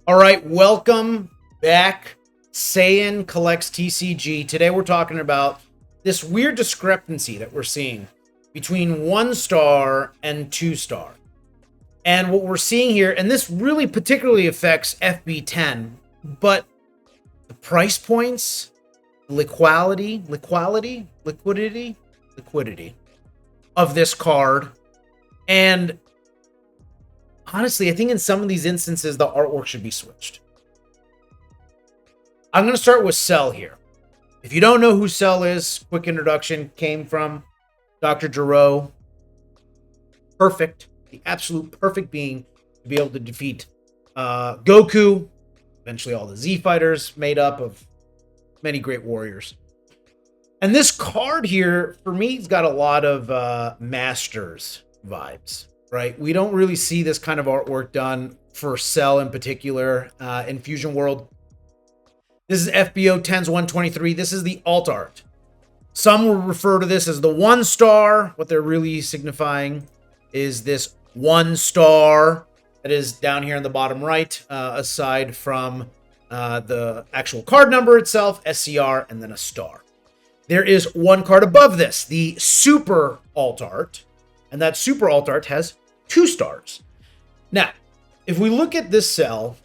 All right, welcome back. Saiyan collects TCG. Today we're talking about this weird discrepancy that we're seeing between 1-star and 2-star. And what we're seeing here, and this really particularly affects FB10, but the price points, liquidity of this card, and honestly, I think in some of these instances, the artwork should be switched. I'm going to start with Cell here. If you don't know who Cell is, quick introduction, came from Dr. Gero. Perfect, the absolute perfect being to be able to defeat Goku, eventually all the Z fighters made up of many great warriors. And this card here, for me, it's got a lot of Masters vibes. Right, we don't really see this kind of artwork done for Cell in particular in Fusion World. This is FB10's 123. This is the alt art. Some will refer to this as the 1-star. What they're really signifying is this 1-star that is down here in the bottom right, aside from the actual card number itself, SCR, and then a star. There is one card above this, the super alt art. And that super alt art has 2 stars. Now, if we look at this Cell,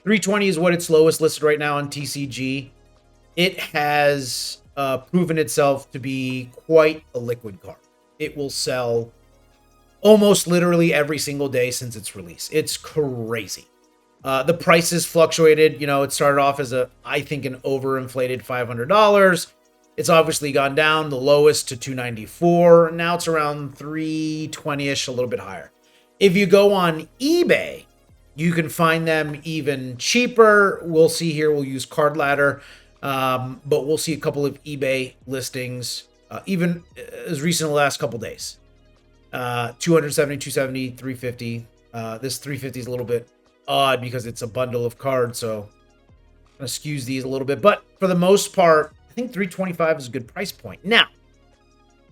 320 is what its lowest listed right now on TCG. It has proven itself to be quite a liquid card. It will sell almost literally every single day since its release. It's crazy. The prices fluctuated. You know, it started off as I think an overinflated $500. It's obviously gone down, the lowest to $294. Now it's around $320-ish, a little bit higher. If you go on eBay, you can find them even cheaper. We'll see here, we'll use Card Ladder, but we'll see a couple of eBay listings, even as recent as the last couple days. 270, 270, 350. This 350 is a little bit odd because it's a bundle of cards, so I'm going to skews these a little bit. But for the most part, I think 325 is a good price point. Now,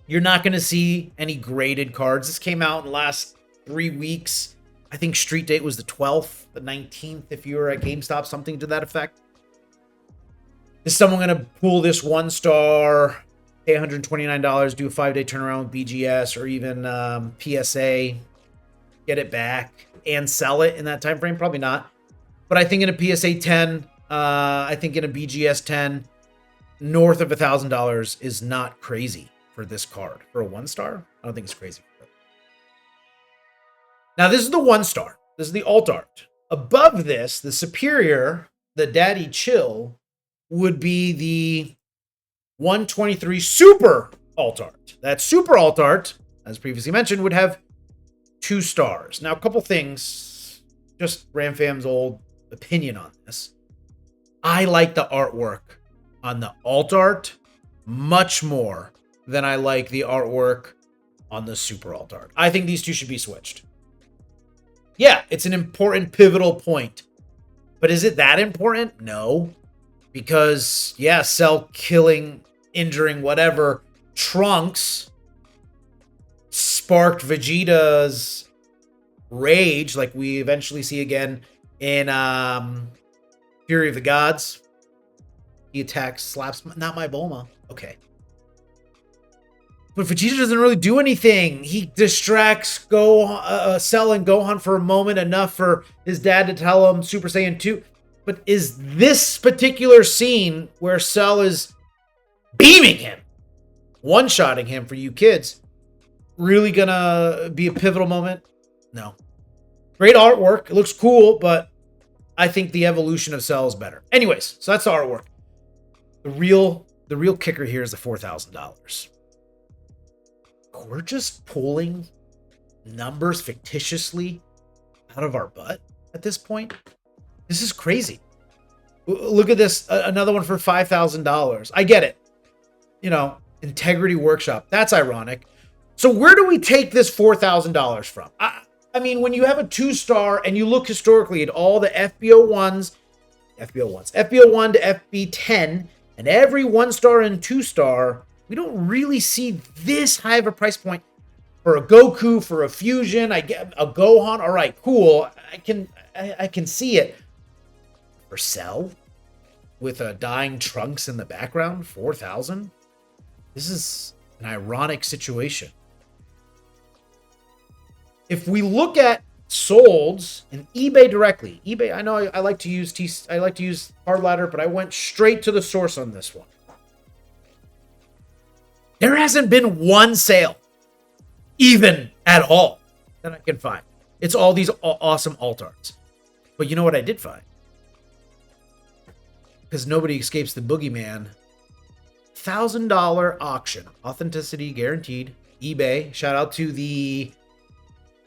you're not going to see any graded cards. This came out in the last 3 weeks. I think street date was the 12th, the 19th, if you were at GameStop, something to that effect. Is someone going to pull this 1-star, pay $129, do a 5-day turnaround with BGS or even PSA, get it back, and sell it in that time frame? Probably not. But I think in a PSA 10, I think in a BGS 10, north of $1,000 is not crazy for this card. For a 1-star, I don't think it's crazy. Now, this is the 1-star. This is the alt art. Above this, the superior, the Daddy Chill, would be the 123 super alt art. That super alt art, as previously mentioned, would have 2 stars. Now, a couple things, just Ramfam's old opinion on this. I like the artwork on the alt art much more than I like the artwork on the super alt art. I think these two should be switched. Yeah, it's an important pivotal point. But is it that important? No. Because, yeah, Cell killing, injuring, whatever, Trunks sparked Vegeta's rage, like we eventually see again in Fury of the Gods. He attacks, slaps, not my Bulma. Okay. But Vegeta doesn't really do anything. He distracts Cell and Gohan for a moment, enough for his dad to tell him Super Saiyan 2. But is this particular scene where Cell is beaming him, one-shotting him for you kids, really gonna be a pivotal moment? No. Great artwork. It looks cool, but I think the evolution of Cell is better. Anyways, so that's the artwork. The real kicker here is the $4,000. We're just pulling numbers fictitiously out of our butt at this point. This is crazy. Look at this. Another one for $5,000. I get it. You know, Integrity Workshop. That's ironic. So where do we take this $4,000 from? I mean, when you have a 2-star and you look historically at all the FB01 to FB10, and every 1-star and 2-star, we don't really see this high of a price point for a Goku, for a Fusion. I get a Gohan. All right, cool. I can see it. for sale with dying trunks in the background. 4,000. This is an ironic situation. If we look at solds in eBay directly, eBay, I know I like to use Hard Ladder, but I went straight to the source on this one. There hasn't been one sale, even at all, that I can find. It's all these awesome alt arts. But you know what I did find? Because nobody escapes the boogeyman. $1,000 auction. Authenticity guaranteed. eBay. Shout out to the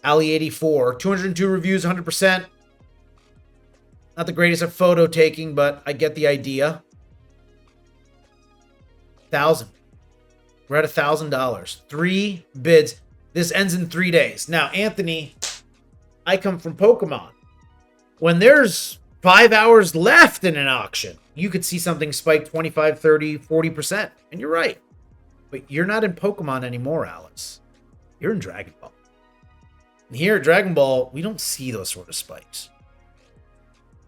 Ali84. 202 reviews, 100%. Not the greatest at photo taking, but I get the idea. 1,000. We're at $1,000. 3 bids. This ends in 3 days. Now, Anthony, I come from Pokemon. When there's 5 hours left in an auction, you could see something spike 25, 30, 40%. And you're right. But you're not in Pokemon anymore, Alice. You're in Dragon Ball. And here at Dragon Ball, we don't see those sort of spikes.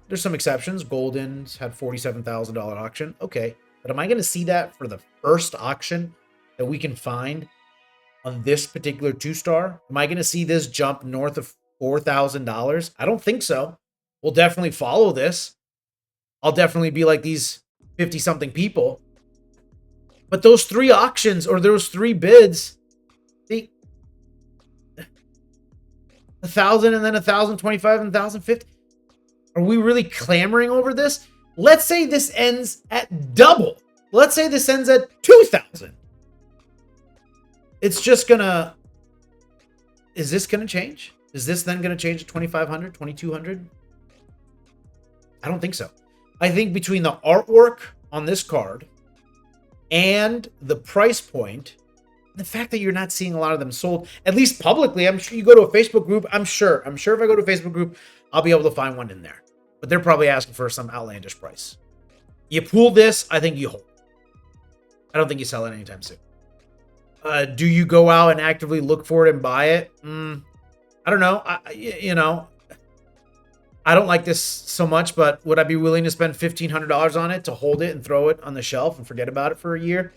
There's some exceptions. Golden's had $47,000 auction. Okay. But am I going to see that for the first auction that we can find on this particular 2-star? Am I going to see this jump north of $4,000? I don't think so. We'll definitely follow this. I'll definitely be like these 50-something people. But those 3 auctions or those 3 bids, they 1,000 and then 1,025 and 1,050. Are we really clamoring over this? Let's say this ends at double. Let's say this ends at 2,000. It's just gonna... Is this gonna change? Is this then gonna change to 2,500, 2,200? I don't think so. I think between the artwork on this card and the price point, the fact that you're not seeing a lot of them sold, at least publicly, I'm sure you go to a Facebook group, I'm sure if I go to a Facebook group, I'll be able to find one in there. But they're probably asking for some outlandish price. You pool this, I think you hold. I don't think you sell it anytime soon. Do you go out and actively look for it and buy it? I don't know. I don't like this so much, but would I be willing to spend $1,500 on it to hold it and throw it on the shelf and forget about it for a year?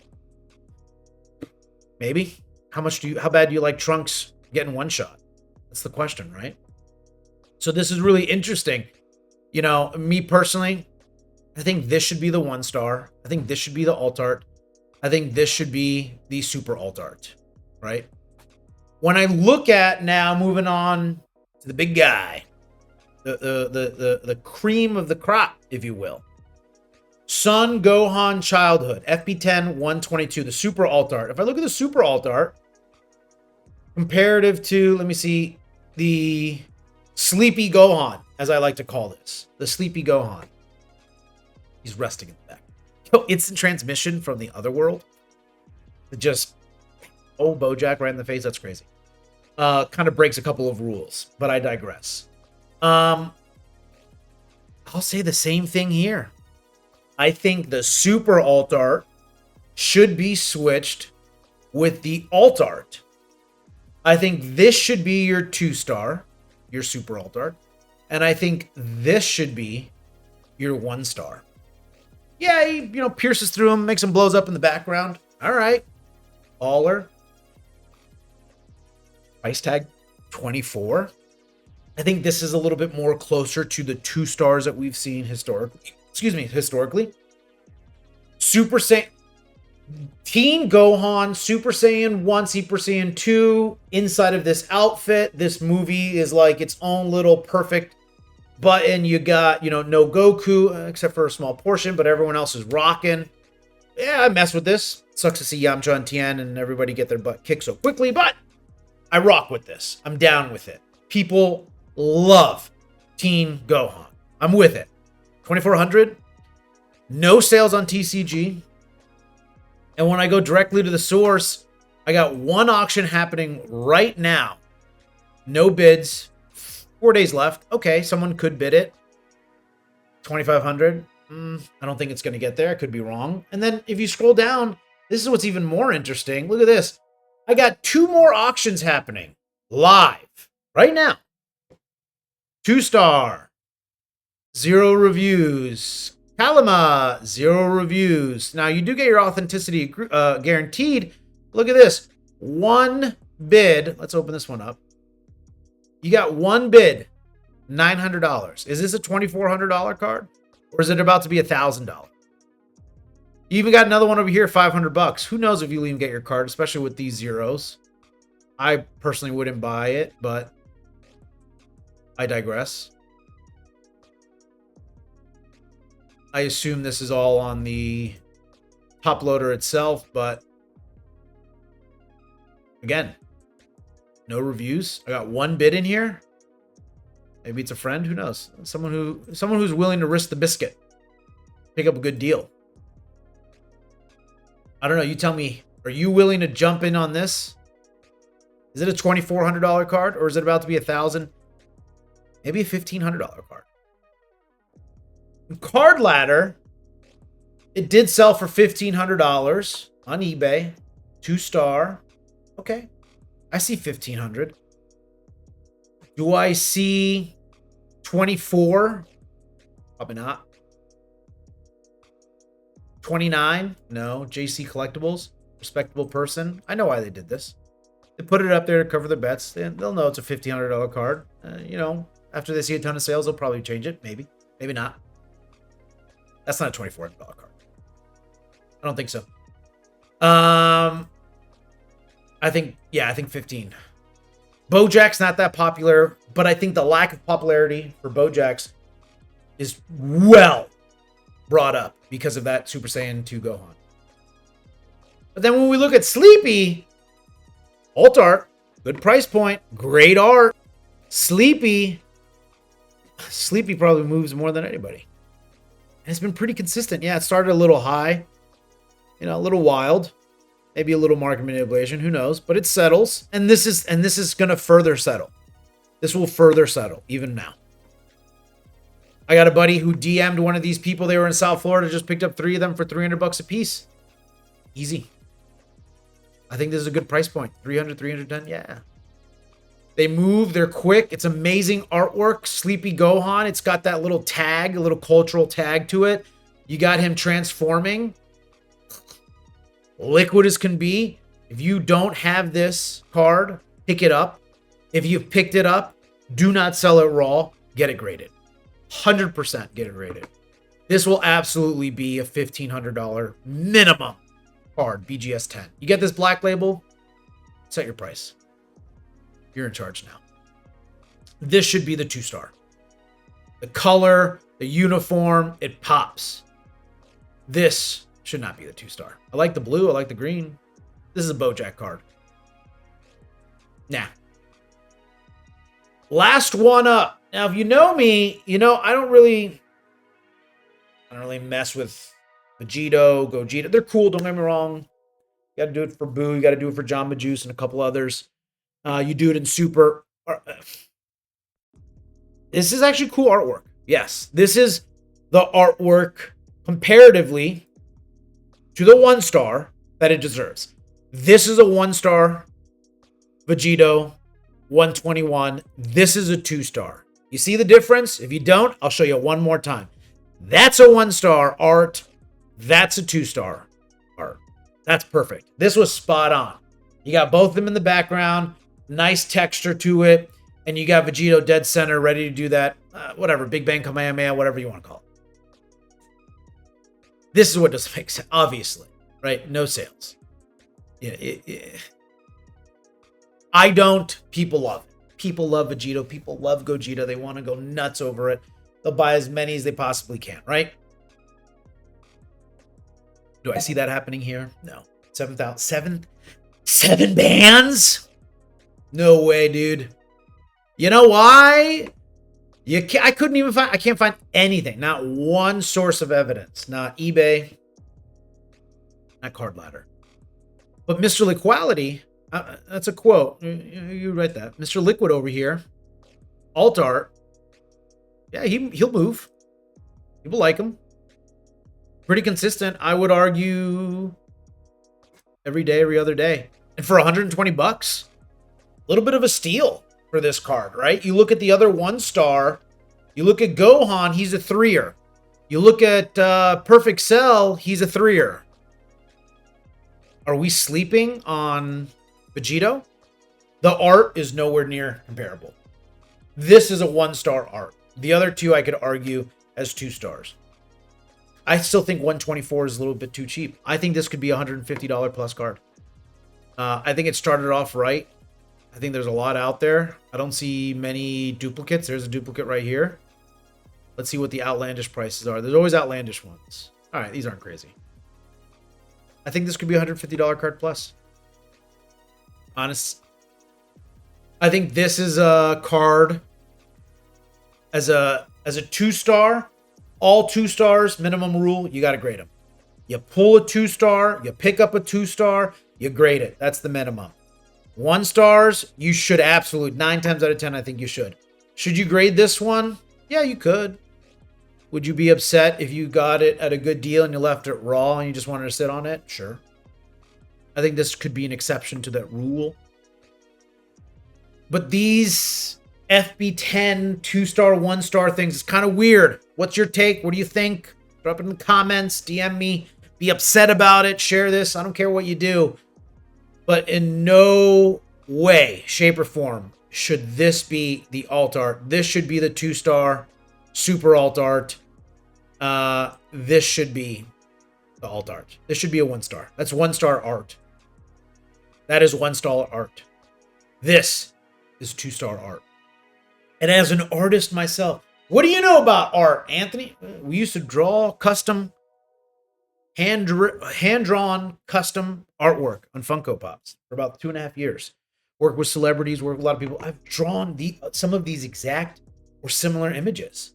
Maybe. How bad do you like Trunks getting one shot? That's the question, right? So this is really interesting. You know, me personally, I think this should be the 1-star. I think this should be the alt art. I think this should be the super alt art, right? When I look at now, moving on to the big guy, the cream of the crop, if you will. Son Gohan Childhood, FB10 122, the super alt art. If I look at the super alt art, comparative to, let me see, the Sleepy Gohan, as I like to call this, the Sleepy Gohan. He's resting in the back. Instant transmission from the other world. It just, Bojack right in the face. That's crazy. Kind of breaks a couple of rules, but I digress. I'll say the same thing here. I think the super alt art should be switched with the alt art. I think this should be your 2-star, your super alt art. And I think this should be your 1-star. Yeah, he, pierces through him, makes him blows up in the background. All right. Baller. Price tag 24. I think this is a little bit more closer to the 2-stars that we've seen historically. Super Saiyan Teen Gohan, Super Saiyan 1, Super Saiyan 2, inside of this outfit. This movie is like its own little perfect button. You got, no Goku, except for a small portion, but everyone else is rocking. Yeah, I mess with this. Sucks to see Yamcha and Tien and everybody get their butt kicked so quickly, but I rock with this. I'm down with it. People love Teen Gohan. I'm with it. 2,400. No sales on TCG. And when I go directly to the source, I got one auction happening right now. No bids. 4 days left. Okay, someone could bid it. 2,500. I don't think it's going to get there. I could be wrong. And then if you scroll down, this is what's even more interesting. Look at this. I got 2 more auctions happening live right now. 2-star. 0 reviews. Kalima, 0 reviews. Now, you do get your authenticity guaranteed. Look at this. 1 bid. Let's open this one up. You got 1 bid, $900. Is this a $2,400 card? Or is it about to be $1,000? You even got another one over here, $500. Who knows if you'll even get your card, especially with these zeros. I personally wouldn't buy it, but I digress. I assume this is all on the top loader itself, but again, no reviews. I got 1 bid in here. Maybe it's a friend, who knows? Someone who's willing to risk the biscuit. Pick up a good deal. I don't know, you tell me, are you willing to jump in on this? Is it a $2,400 card, or is it about to be $1,000? Maybe a $1,500 card. Card Ladder, it did sell for $1,500 on eBay. 2-star. Okay. I see 1,500. Do I see 24? Probably not. 29? No. JC Collectibles. Respectable person. I know why they did this. They put it up there to cover their bets. They'll know it's a $1,500 card. You know, after they see a ton of sales, they'll probably change it. Maybe. Maybe not. That's not a $2,400 card. I don't think so. I think 15. Bojack's not that popular, but I think the lack of popularity for Bojack's is well brought up because of that Super Saiyan 2 Gohan. But then when we look at Sleepy, alt art, good price point, great art. Sleepy probably moves more than anybody. And it's been pretty consistent. Yeah, it started a little high, you know, a little wild, maybe a little market manipulation, who knows, but it settles. And this is going to further settle. This will further settle even now. I got a buddy who DM'd one of these people. They were in South Florida, just picked up 3 of them for $300 a piece. Easy. I think this is a good price point. 300, 310. Yeah. They move. They're quick. It's amazing artwork. Sleepy Gohan. It's got that little tag, a little cultural tag to it. You got him transforming. Liquid as can be. If you don't have this card, pick it up. If you've picked it up, do not sell it raw. Get it graded. 100% get it graded. This will absolutely be a $1,500 minimum card, BGS 10. You get this black label, set your price. You're in charge now. This should be the 2-star. The color, the uniform, it pops. This should not be the 2-star. I like the blue. I like the green. This is a Bojack card. Nah. Last one up. Now, if you know me, you know I don't really mess with Vegito, Gogeta. They're cool. Don't get me wrong. You got to do it for Boo. You got to do it for Jamba Juice and a couple others. You do it in Super. This is actually cool artwork. Yes, this is the artwork comparatively to the 1-star that it deserves. This is a 1-star Vegito 121. This is a 2-star. You see the difference? If you don't, I'll show you one more time. That's a 1-star art. That's a 2-star art. That's perfect. This was spot on. You got both of them in the background. Nice texture to it. And you got Vegito dead center ready to do that. Whatever. Big Bang Kamehameha, whatever you want to call it. This is what doesn't make sense. Obviously. Right? No sales. Yeah. I don't. People love it. People love Vegito. People love Gogeta. They want to go nuts over it. They'll buy as many as they possibly can, right? Do I see that happening here? No. 7,000. Seven bands? No way, dude. You know why? I can't find anything. Not one source of evidence. Not eBay. Not Card Ladder. But Mr. Liquidity, that's a quote. You write that. Mr. Liquid over here. Alt art. Yeah, he'll move. People like him. Pretty consistent. I would argue every day, every other day. And for 120 bucks, a little bit of a steal for this card, right? You look at the other 1-star You look at Gohan, he's a 3-er. You look at Perfect Cell, he's a 3-er. Are we sleeping on Vegito? The art is nowhere near comparable. This is a 1-star art. The other two I could argue as 2 stars. I still think 124 is a little bit too cheap. I think this could be a $150 plus card. I think it started off right. I think there's a lot out there. I don't see many duplicates. There's a duplicate right here. Let's see what the outlandish prices are. There's always outlandish ones. All right, these aren't crazy. I think this could be a $150 card plus. Honest. I think this is a card as a 2-star. All 2 stars, minimum rule, you got to grade them. You pull a 2-star, you pick up a 2-star, you grade it. That's the minimum. 1 stars, you should absolutely, 9 times out of 10, I think you should. Should you grade this one? Yeah, you could. Would you be upset if you got it at a good deal and you left it raw and you just wanted to sit on it? Sure. I think this could be an exception to that rule. But these FB10 2-star, 1-star things, it's kind of weird. What's your take? What do you think? Drop it in the comments. DM me. Be upset about it. Share this. I don't care what you do. But in no way, shape, or form should this be the alt art. This should be the 2-star super alt art. This should be the alt art. This should be a 1-star. That's 1-star art. That is 1-star art. This is 2-star art. And as an artist myself, what do you know about art, Anthony? We used to draw custom, hand-drawn custom artwork on Funko Pops for about 2.5 years. Work with celebrities, work with a lot of people. I've drawn some of these exact or similar images.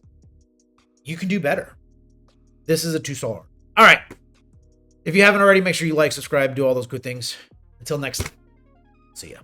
You can do better. This is a 2-star. All right. If you haven't already, make sure you like, subscribe, do all those good things. Until next time, see ya.